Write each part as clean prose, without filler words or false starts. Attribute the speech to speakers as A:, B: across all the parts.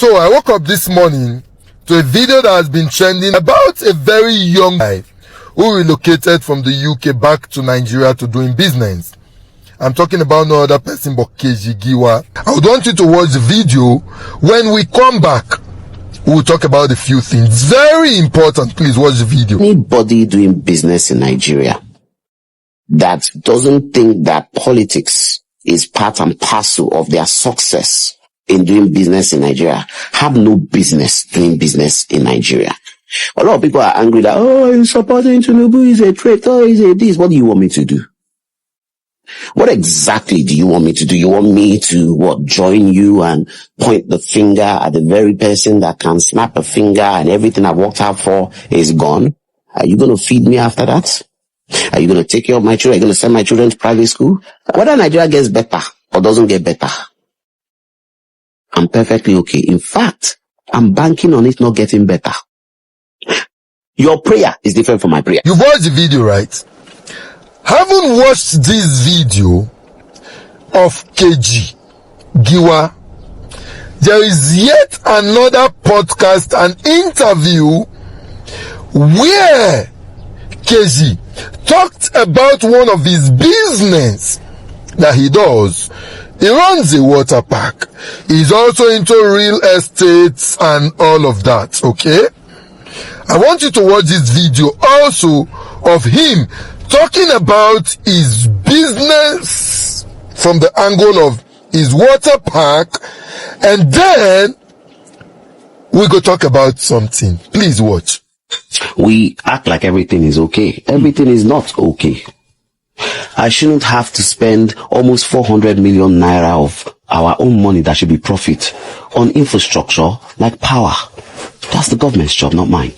A: So I woke up this morning to a video that has been trending about a very young guy who relocated from the UK back to Nigeria to doing business. I'm talking about no other person but Keji Giwa. I would want you to watch the video. When we come back, we'll talk about a few things. Very important. Please watch the video.
B: Anybody doing business in Nigeria that doesn't think that politics is part and parcel of their success in doing business in Nigeria have no business doing business in Nigeria. A lot of people are angry that, oh, you're supporting Tinubu, he's a traitor, he's a this. What do you want me to do? What exactly do you want me to do? You want me to join you and point the finger at the very person that can snap a finger and everything I've worked hard for is gone? Are you going to feed me after that? Are you going to take care of my children? Are you going to send my children to private school? Whether Nigeria gets better or doesn't get better, I'm perfectly okay. In fact, I'm banking on it not getting better. Your prayer is different from my prayer.
A: You've watched the video, right? Haven't watched this video of Keji Giwa. There is yet another podcast and interview where Keji talked about one of his business that he does. He runs a water park. He's also into real estate and all of that, okay? I want you to watch this video also of him talking about his business from the angle of his water park, and then we go talk about something. Please watch.
B: We act like everything is okay. Everything is not okay. I shouldn't have to spend almost 400 million naira of our own money that should be profit on infrastructure like power. That's the government's job, not mine.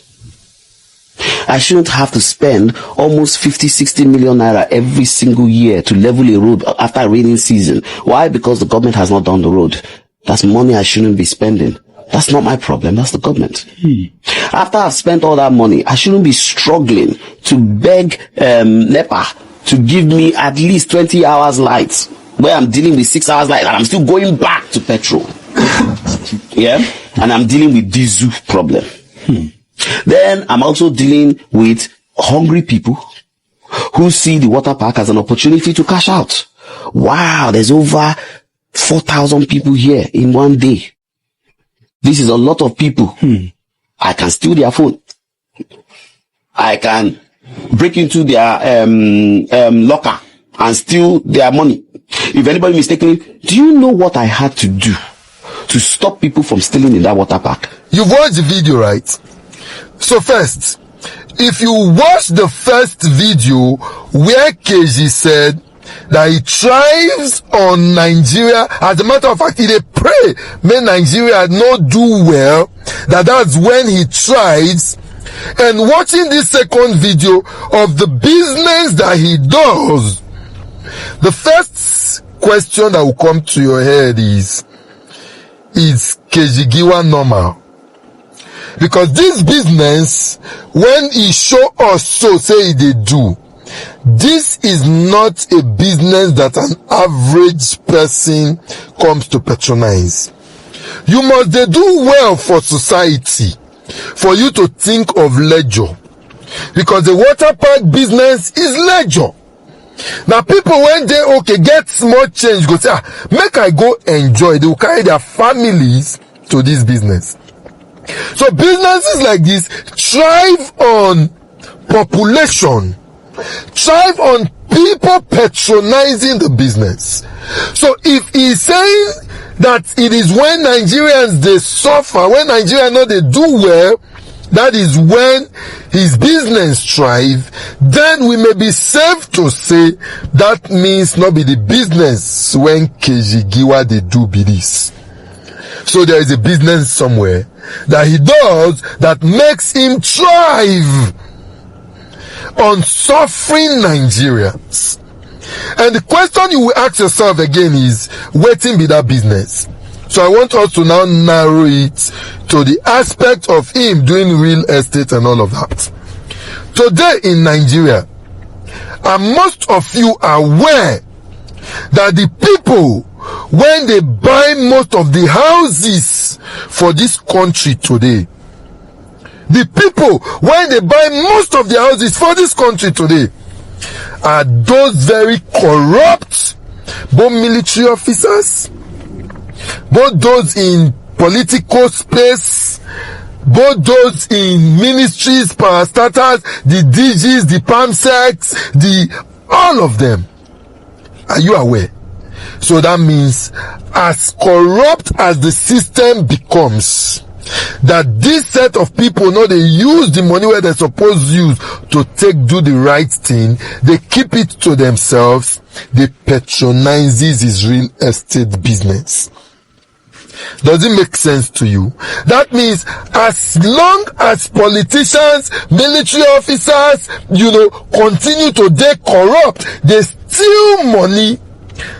B: I shouldn't have to spend almost 50-60 million naira every single year to level a road after rainy season. Why? Because the government has not done the road. That's money I shouldn't be spending. That's not my problem. That's the government. After I've spent all that money, I shouldn't be struggling to beg NEPA to give me at least 20 hours light, where I'm dealing with 6 hours light and I'm still going back to petrol. Yeah? And I'm dealing with diesel problem. Then I'm also dealing with hungry people who see the water park as an opportunity to cash out. Wow, there's over 4,000 people here in one day. This is a lot of people. I can steal their phone. I can break into their locker and steal their money. If anybody mistakenly, do you know what I had to do to stop people from stealing in that water park?
A: You've watched the video, right? So first, if you watch the first video where Keji said that he thrives on Nigeria, as a matter of fact, he dey pray may Nigeria not do well, that's when he thrives. And watching this second video of the business that he does, the first question that will come to your head is Keji Giwa normal? Because this business, when he show us so say they do, this is not a business that an average person comes to patronize. You must do well for society for you to think of leisure, because the water park business is leisure. Now people, when they get small change, go say, make I go enjoy. They will carry their families to this business. So businesses like this thrive on population, thrive on people patronizing the business. So if he's saying that it is when Nigerians they suffer, when Nigerians know they do well, that is when his business thrive, then we may be safe to say that means not be the business when Keji Giwa they do be this. So there is a business somewhere that he does that makes him thrive on suffering Nigerians. And the question you will ask yourself again is, waiting be that business? So I want us to now narrow it to the aspect of him doing real estate and all of that. Today in Nigeria, and most of you are aware that the people when they buy most of the houses for this country today, the people when they buy most of the houses for this country today, are those very corrupt, both military officers, both those in political space, both those in ministries, parastatals, the DGs, the PAMSECs, all of them. Are you aware? So that means as corrupt as the system becomes, that this set of people know they use the money where they're supposed to use to do the right thing, they keep it to themselves, they patronizes his real estate business. Does it make sense to you? That means as long as politicians, military officers, continue to they corrupt, they steal money,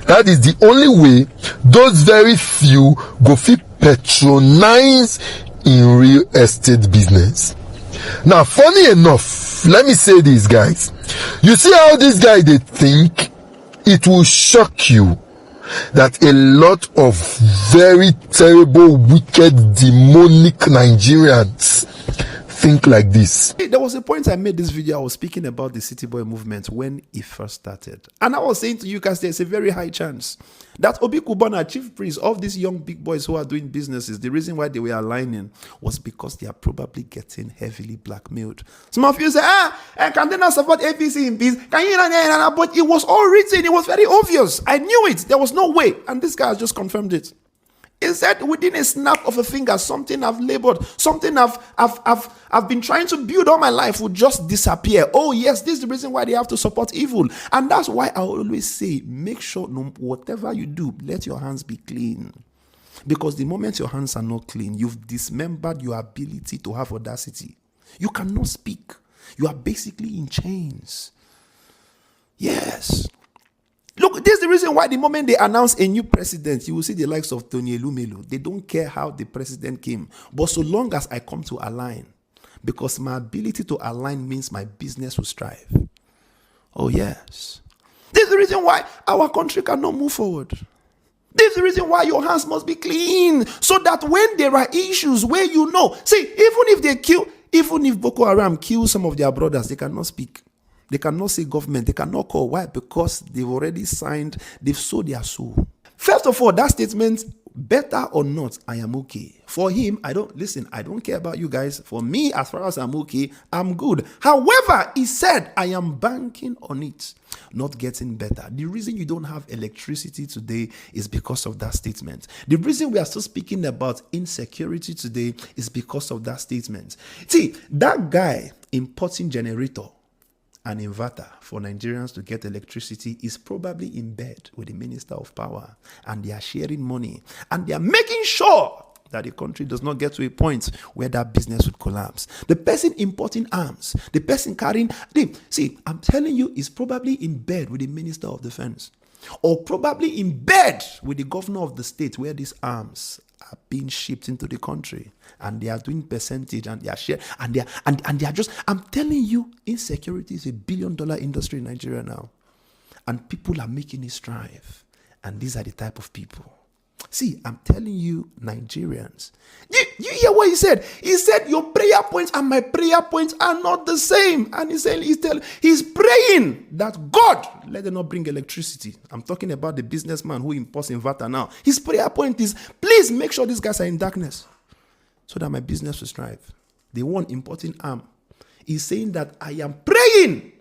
A: that is the only way those very few go fit patronize in real estate business. Now, funny enough, let me say this, guys. You see how this guy they think? It will shock you that a lot of very terrible, wicked, demonic Nigerians think like this.
C: There was a point I made this video. I was speaking about the City Boy movement when it first started. And I was saying to you guys, there's a very high chance that Obi Kubana, chief priest of these young big boys who are doing businesses, the reason why they were aligning was because they are probably getting heavily blackmailed. Some of you say, can they not support APC in peace? Can you not? But it was all written. It was very obvious. I knew it. There was no way. And this guy has just confirmed it. He said within a snap of a finger, something I've labored, something I've been trying to build all my life would just disappear. Oh yes, this is the reason why they have to support evil. And that's why I always say, make sure whatever you do, let your hands be clean. Because the moment your hands are not clean, you've dismembered your ability to have audacity. You cannot speak. You are basically in chains. Yes. Look, this is the reason why the moment they announce a new president, you will see the likes of Tony Elumelu. They don't care how the president came. But so long as I come to align, because my ability to align means my business will strive. Oh, yes. This is the reason why our country cannot move forward. This is the reason why your hands must be clean. So that when there are issues where see, even if Boko Haram kills some of their brothers, they cannot speak. They cannot say government. They cannot call. Why? Because they've already signed. They've sold their soul. First of all, that statement, better or not, I am okay. For him, I don't care about you guys. For me, as far as I'm okay, I'm good. However, he said, I am banking on it not getting better. The reason you don't have electricity today is because of that statement. The reason we are still speaking about insecurity today is because of that statement. See, that guy importing generator an inverter for Nigerians to get electricity is probably in bed with the Minister of Power, and they are sharing money, and they are making sure that the country does not get to a point where that business would collapse. The person importing arms, the person carrying, see, I'm telling you, is probably in bed with the Minister of Defense, or probably in bed with the governor of the state where these arms are being shipped into the country, and they are doing percentage, and they are share, and they are just, I'm telling you, insecurity is $1 billion industry in Nigeria now, and people are making it strive, and these are the type of people. See, I'm telling you, Nigerians. You hear what he said? He said, your prayer points and my prayer points are not the same. And he said, he's praying that God, let them not bring electricity. I'm talking about the businessman who imports inverter now. His prayer point is, please make sure these guys are in darkness so that my business will strive. The one importing arm is saying that I am praying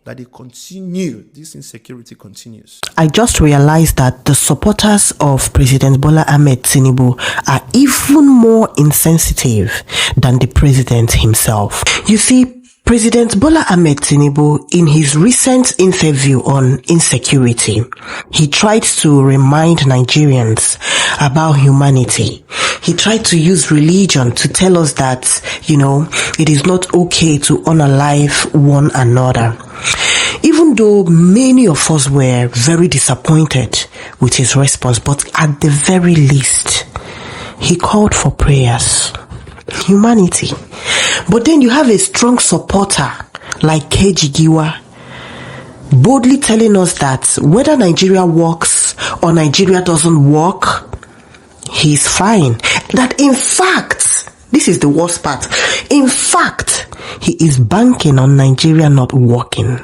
C: that they continue, this insecurity continues.
D: I just realized that the supporters of President Bola Ahmed Tinubu are even more insensitive than the president himself. You see, President Bola Ahmed Tinubu, in his recent interview on insecurity, he tried to remind Nigerians about humanity. He tried to use religion to tell us that, it is not okay to unalive one another. Even though many of us were very disappointed with his response, but at the very least, he called for prayers. Humanity. But then you have a strong supporter like Keji Giwa boldly telling us that whether Nigeria works or Nigeria doesn't work, he's fine. That in fact, this is the worst part. In fact, he is banking on Nigeria not working.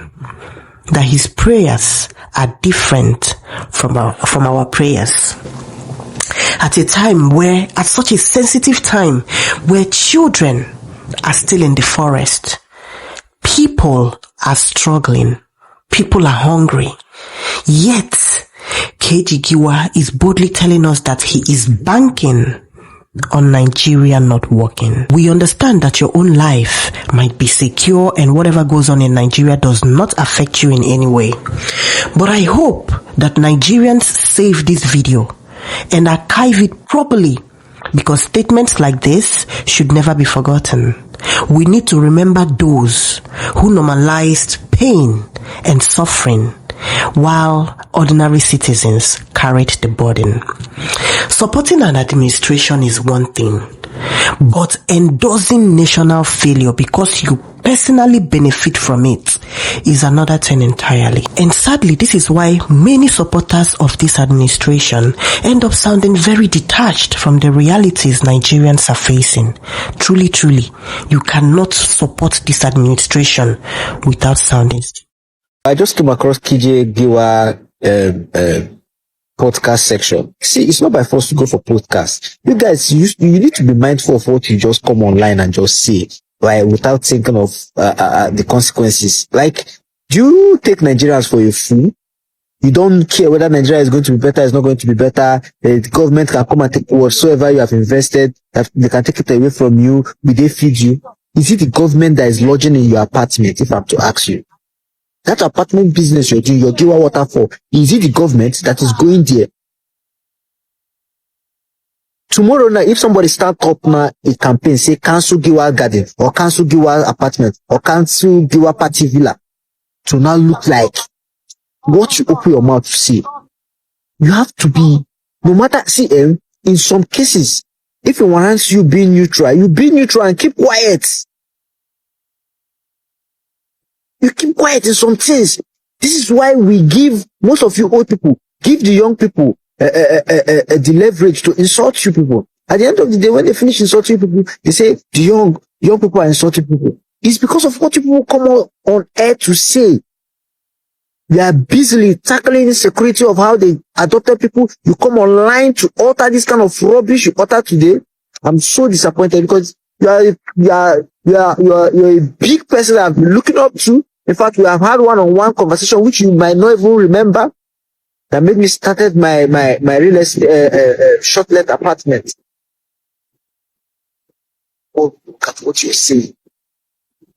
D: That his prayers are different from our prayers. At such a sensitive time where children are still in the forest, people are struggling, people are hungry, yet Keji Giwa is boldly telling us that he is banking on Nigeria not working. We understand that your own life might be secure and whatever goes on in Nigeria does not affect you in any way. But I hope that Nigerians save this video and archive it properly, because statements like this should never be forgotten. We need to remember those who normalized pain and suffering while ordinary citizens carried the burden. Supporting an administration is one thing, but endorsing national failure because you personally benefit from it is another thing entirely. And sadly, this is why many supporters of this administration end up sounding very detached from the realities Nigerians are facing. Truly, you cannot support this administration without sounding.
E: I just came across Ki Giwa podcast section. See, it's not by force to go for podcast. You guys, you need to be mindful of what you just come online and just say, right, without thinking of the consequences. Like, do you take Nigerians for a fool? You don't care whether Nigeria is going to be better, it's not going to be better. The government can come and take whatsoever you have invested. They can take it away from you. Will they feed you? Is it the government that is lodging in your apartment, if I'm to ask you? That apartment business you're doing, your Giwa water for, is it the government that is going there? Tomorrow night, if somebody start up now a campaign, say cancel Giwa garden, or cancel Giwa apartment, or cancel Giwa party villa, to now look like what you open your mouth to say. You have to be, no matter, in some cases, if it warrants you being neutral, you be neutral and keep quiet. You keep quiet in some things. This is why we give, most of you old people, give the young people the leverage to insult you people. At the end of the day, when they finish insulting people, they say the young people are insulting people. It's because of what you people come on air to say. We are busily tackling the security of how they adopted people. You come online to utter this kind of rubbish you utter today. I'm so disappointed because you are a big person I've been looking up to. In fact, we have had one-on-one conversation which you might not even remember, that made me started my real estate short-let apartment. Oh, look at what you're saying.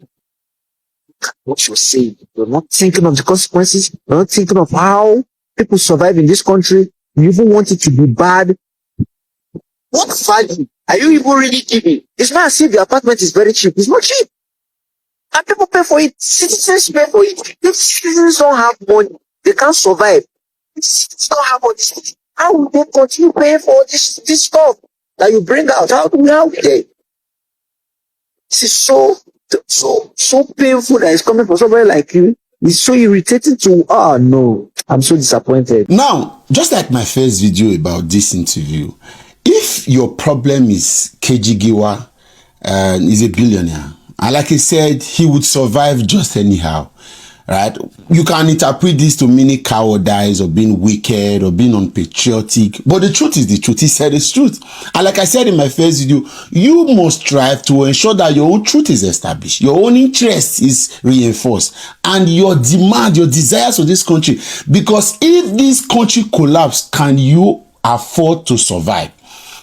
E: Look at what you're saying. You're not thinking of the consequences. You're not thinking of how people survive in this country. You even want it to be bad. What value are you even really giving? It's not as if the apartment is very cheap. It's not cheap. And people pay for it. Citizens pay for it. If citizens don't have money, they can't survive. If citizens don't have all this, how will they continue paying for all this stuff that you bring out? How will they? This is so painful that it's coming from somebody like you. It's so irritating to, no, I'm so disappointed.
F: Now, just like my first video about this interview, if your problem is Keji Giwa is a billionaire, and like he said, he would survive just anyhow, right? You can interpret this to mean cowardice or being wicked or being unpatriotic, but the truth is the truth. He said it's truth. And like I said in my first video, you must strive to ensure that your own truth is established, your own interest is reinforced, and your demand, your desires for this country. Because if this country collapses, can you afford to survive?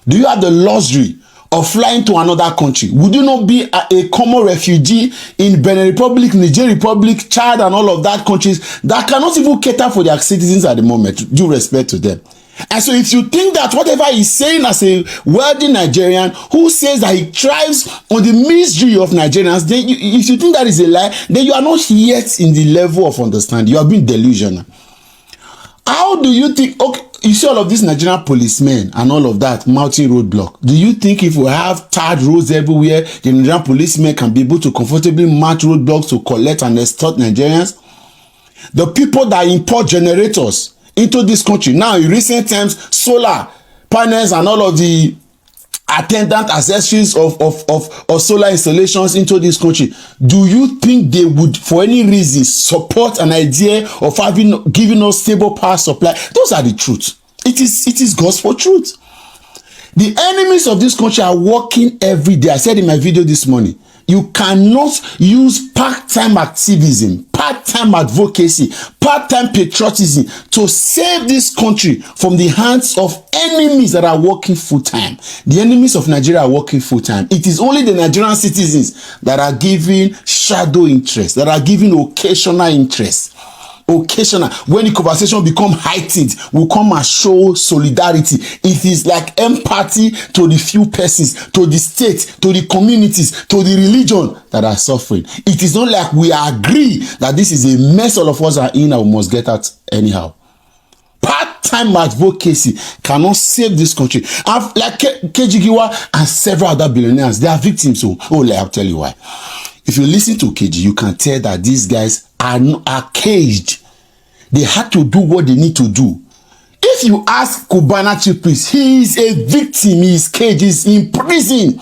F: Do you have the luxury of flying to another country? Would you not be a common refugee in Benin Republic, Niger Republic, Chad, and all of that countries that cannot even cater for their citizens at the moment? Due respect to them. And so if you think that whatever he's saying as a wealthy Nigerian who says that he thrives on the misery of Nigerians, then if you think that is a lie, then you are not yet in the level of understanding. You are being delusional. How do you think, okay, you see all of these Nigerian policemen and all of that mounting roadblock. Do you think if we have tarred roads everywhere, the Nigerian policemen can be able to comfortably mount roadblocks to collect and extort Nigerians? The people that import generators into this country. Now, in recent times, solar panels and all of the attendant accessories of solar installations into this country. Do you think they would, for any reason, support an idea of giving us stable power supply? Those are the truth. It is gospel truth. The enemies of this country are working every day. I said in my video this morning, you cannot use part-time activism, part-time advocacy, part-time patriotism to save this country from the hands of enemies that are working full-time. The enemies of Nigeria are working full-time. It is only the Nigerian citizens that are giving shadow interest, that are giving occasional interest. Occasional, when the conversation become heightened, will come and show solidarity. It is like empathy to the few persons, to the state, to the communities, to the religion that are suffering. It is not like we agree that this is a mess all of us are in and we must get out anyhow. Part-time advocacy cannot save this country. Like Keji Giwa and several other billionaires, they are victims. I'll tell you why. If you listen to Keji, you can tell that these guys are caged. They had to do what they need to do. If you ask Cubana Chief Priest, he is a victim. He is caged. He is in prison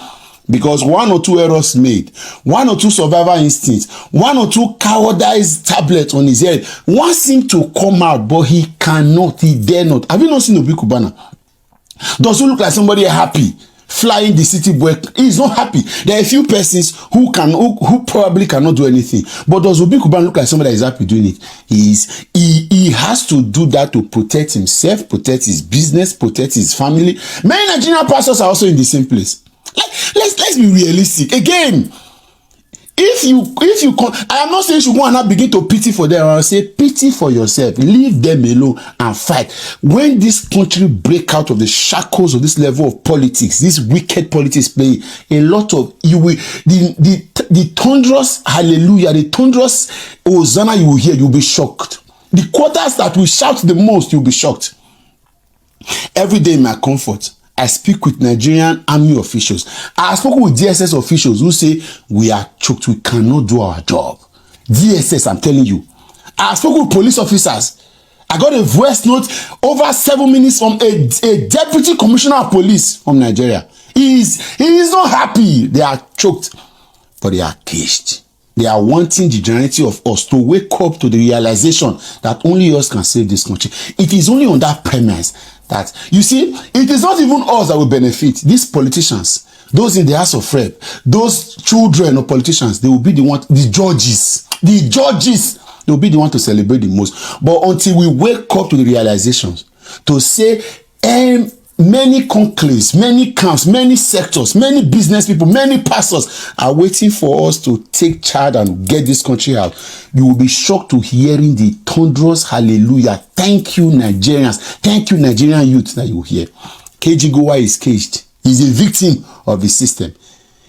F: because one or two errors made, one or two survival instincts, one or two cowardice tablets on his head wants him to come out, but he cannot. He dare not. Have you not seen Obi Cubana? Does he look like somebody happy? Flying the city boy, he's not happy. There are a few persons who probably cannot do anything. But does Obi Cubana look like somebody that is happy doing it? He has to do that to protect himself, protect his business, protect his family. Many Nigerian pastors are also in the same place. Let's be realistic. Again, if you I am not saying you should go and now begin to pity for them. I will say pity for yourself. Leave them alone and fight. When this country break out of the shackles of this level of politics, this wicked politics playing, a lot of the thunderous hallelujah, the thunderous hosanna you will hear, you'll be shocked. The quarters that will shout the most, you'll be shocked. Every day in my comfort, I speak with Nigerian army officials. I have spoken with DSS officials who say we are choked, we cannot do our job. DSS, I'm telling you. I have spoken with police officers. I got a voice note over 7 minutes from a deputy commissioner of police from Nigeria. He is not happy. They are choked, but they are caged. They are wanting the generality of us to wake up to the realization that only us can save this country. It is only on that premise that, you see, it is not even us that will benefit. These politicians, those in the House of Rep, those children of politicians, they will be the one, the judges, they will be the one to celebrate the most. But until we wake up to the realizations, to say, many conclaves, many camps, many sectors, many business people, many pastors are waiting for us to take charge and get this country out. You will be shocked to hearing the thunderous hallelujah. Thank you, Nigerians. Thank you, Nigerian youth, that you hear. Keji Giwa is caged. He's a victim of the system.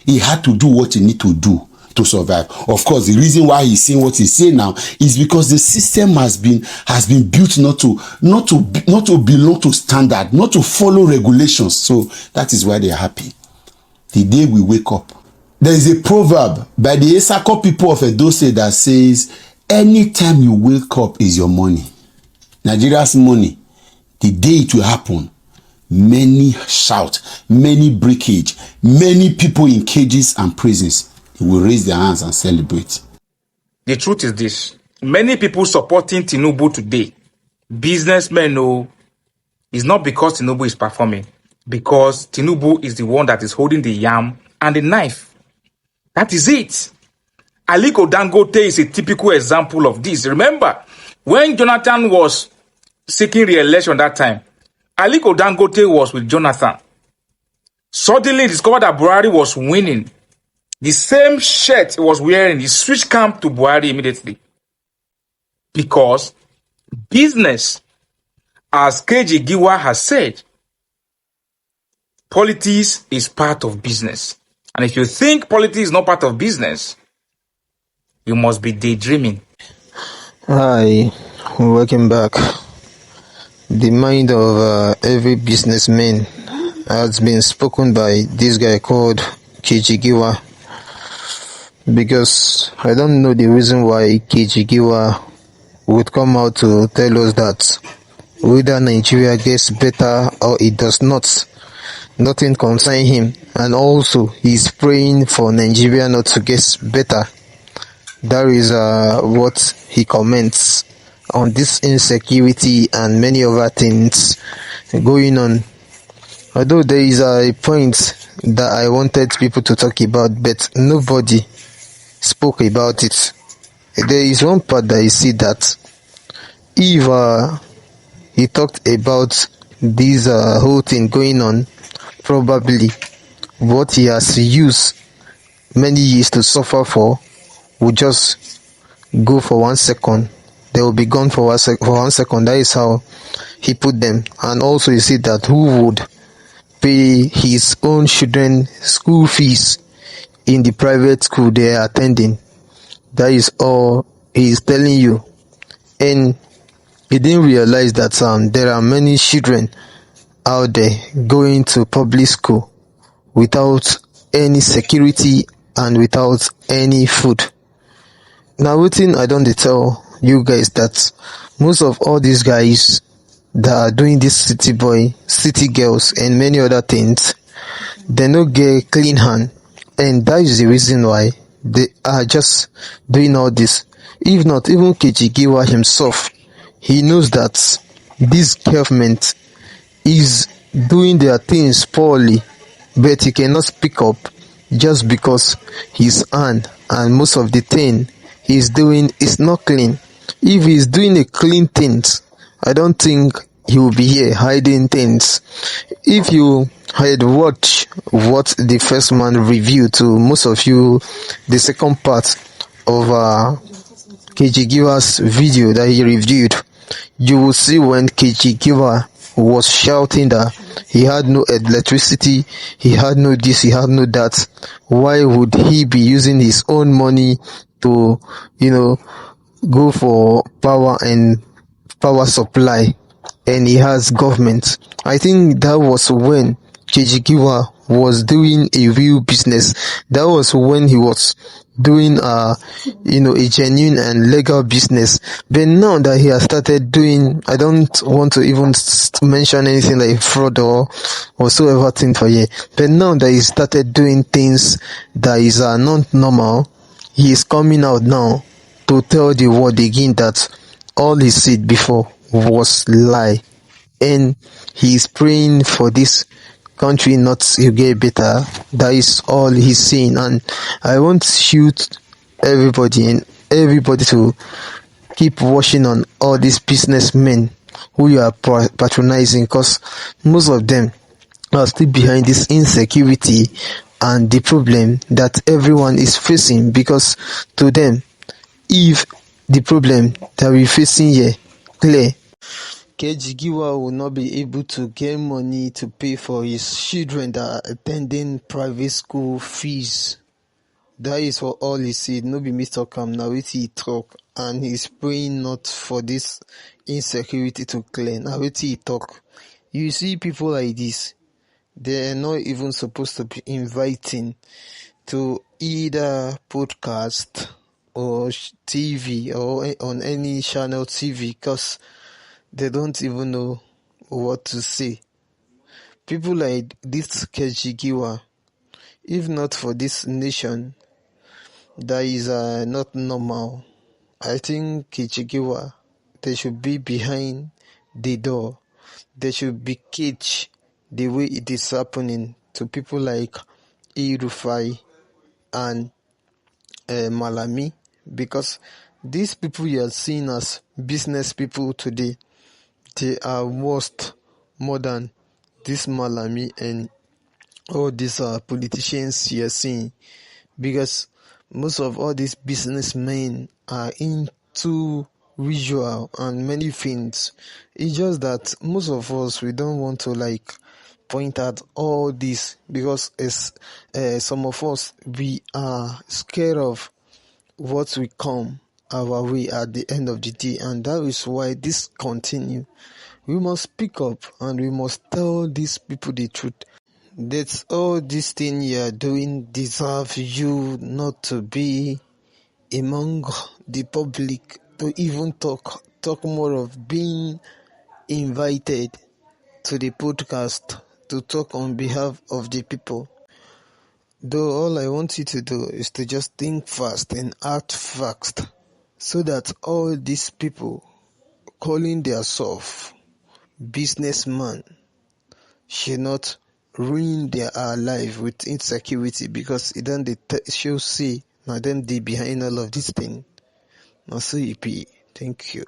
F: He had to do what he need to do to survive. Of course, the reason why he's saying what he's saying now is because the system has been built not to belong to standard, not to follow regulations. So that is why they're happy. The day we wake up, there is a proverb by the Esako people of Edo State that says, anytime you wake up is your money. Nigeria's money. The day it will happen, many shout, many breakage, many people in cages and prisons will raise their hands and celebrate.
G: The truth is this. Many people supporting Tinubu today, businessmen know, it's not because Tinubu is performing, because Tinubu is the one that is holding the yam and the knife. That is it. Aliko Dangote is a typical example of this. Remember, when Jonathan was seeking re-election that time, Aliko Dangote was with Jonathan. Suddenly discovered that Buhari was winning. The same shirt he was wearing, he switched camp to Buhari immediately. Because business, as Keji Giwa has said, politics is part of business. And if you think politics is not part of business, you must be daydreaming.
H: Hi, welcome back. The mind of every businessman has been spoken by this guy called Keji Giwa. Because I don't know the reason why Keji Giwa would come out to tell us that whether Nigeria gets better or it does not. Nothing concerns him, and also he's praying for Nigeria not to get better. That is what he comments on this insecurity and many other things going on. Although there is a point that I wanted people to talk about, but nobody spoke about it. There is one part that you see that if he talked about this whole thing going on, probably what he has used many years to suffer for will just go for 1 second. They will be gone for 1 second. That is how he put them. And also you see that who would pay his own children school fees in the private school they are attending. That is all he is telling you. And he didn't realize that there are many children out there going to public school without any security and without any food. Now wetin I don dey tell you guys that most of all these guys that are doing this city boy, city girls and many other things, they no get clean hand, and that is the reason why they are just doing all this. If not, even Keji Giwa himself, he knows that this government is doing their things poorly, but he cannot speak up just because his hand and most of the thing he's doing is not clean. If he's doing a clean things, I don't think he will be here hiding things. If you had watched what the first man reviewed to most of you, the second part of Keji Giwa's video that he reviewed, you will see when Keji Giwa was shouting that he had no electricity, he had no this, he had no that. Why would he be using his own money to, go for power and power supply, and he has government? I think that was when Keji Giwa was doing a real business. That was when he was doing a genuine and legal business. But now that he has started doing, I don't want to even mention anything like fraud or whatsoever thing for you, but now that he started doing things that is not normal, he is coming out now to tell the world again that all he said before was lie, and he is praying for this country not to get better. That is all he's saying, and I want you everybody to keep watching on all these businessmen who you are patronizing, because most of them are still behind this insecurity and the problem that everyone is facing. Because to them, if the problem that we're facing here clear, Keji Giwa will not be able to get money to pay for his children that are attending private school fees. That is for all he said. No be Mr. Kam, now wetin he talk, and he's praying not for this insecurity to clear. Now wetin he talk. You see people like this, they are not even supposed to be inviting to either podcast or TV or on any channel TV, because they don't even know what to say. People like this Keji Giwa, if not for this nation that is not normal, I think Keji Giwa, they should be behind the door. They should be caged the way it is happening to people like Irufai and Malami, because these people you are seeing as business people today, they are worst more than this Malami and all these politicians you are seeing, because most of all these businessmen are into visual and many things. It's just that most of us, we don't want to point out all this, because some of us, we are scared of what will come our way at the end of the day, and that is why this continue. We must speak up and we must tell these people the truth. That's all this thing you are doing deserve you not to be among the public, to even talk more of being invited to the podcast to talk on behalf of the people. Though all I want you to do is to just think fast and act fast, so that all these people calling themselves businessmen should not ruin their life with insecurity, because it then they show see now them they behind all of this thing. Now so you be. Thank you.